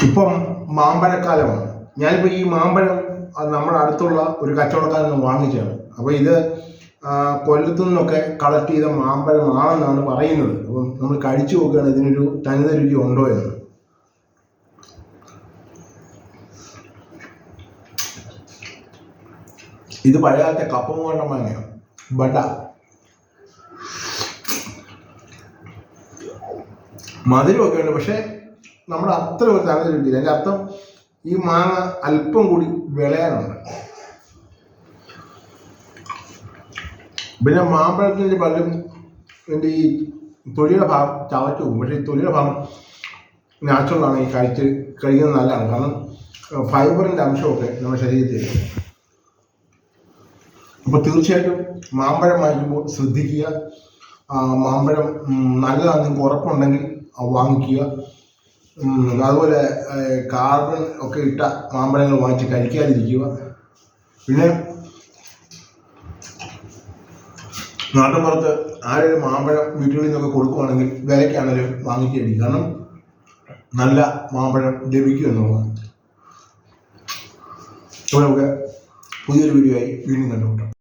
ഇപ്പം മാമ്പഴക്കാലമാണ്. ഞാനിപ്പോൾ ഈ മാമ്പഴം നമ്മുടെ അടുത്തുള്ള ഒരു കച്ചവടക്കാരിൽ നിന്ന് വാങ്ങിച്ചതാണ്. അപ്പോൾ ഇത് കൊല്ലത്തു നിന്നൊക്കെ കളക്ട് ചെയ്ത മാമ്പഴമാണെന്നാണ് പറയുന്നത്. അപ്പം നമ്മൾ കഴിച്ചു നോക്കുകയാണ് ഇതിനൊരു തനിത രുചി ഉണ്ടോ എന്ന്. ഇത് പഴയകാലത്തെ കപ്പമുണ്ട മാങ്ങയാണ്, ബഡ. മധുരമൊക്കെ ഉണ്ട്, പക്ഷെ നമ്മുടെ അത്ര ഒരു തനത് രുചിയില്ല. അതിൻ്റെ അർത്ഥം ഈ മാങ്ങ അല്പം കൂടി വിളയാനുണ്ട്. പിന്നെ മാമ്പഴത്തിൻ്റെ പലരും എൻ്റെ ഈ തൊലിയുടെ ഭാഗം ചവച്ചു പോകും. പക്ഷേ ഈ തൊലിയുടെ ഭാഗം നാച്ചുറലാണ്. ഈ കഴിക്കുന്നത് നല്ലതാണ്. കാരണം ഫൈബറിൻ്റെ അംശമൊക്കെ നമ്മുടെ ശരീരത്തിൽ. അപ്പോൾ തീർച്ചയായിട്ടും മാമ്പഴം വാങ്ങിക്കുമ്പോൾ ശ്രദ്ധിക്കുക. മാമ്പഴം നല്ലതാണ് നിങ്ങൾക്ക് ഉറപ്പുണ്ടെങ്കിൽ വാങ്ങിക്കുക. അതുപോലെ കാർബൺ ഒക്കെ ഇട്ട മാമ്പഴങ്ങൾ വാങ്ങിച്ച് കഴിക്കാതിരിക്കുക. പിന്നെ നാട്ടിൻപുറത്ത് ആരെങ്കിലും മാമ്പഴം വീട്ടുകളിൽ നിന്നൊക്കെ കൊടുക്കുകയാണെങ്കിൽ വിലയ്ക്കാണെങ്കിലും വാങ്ങിക്കുകയായിരിക്കും. കാരണം നല്ല മാമ്പഴം ലഭിക്കും എന്നുള്ളതാണ്. അപ്പോൾ നമുക്ക് പുതിയൊരു വീഡിയോ ആയി വീണ്ടും കണ്ടുമുട്ടാം.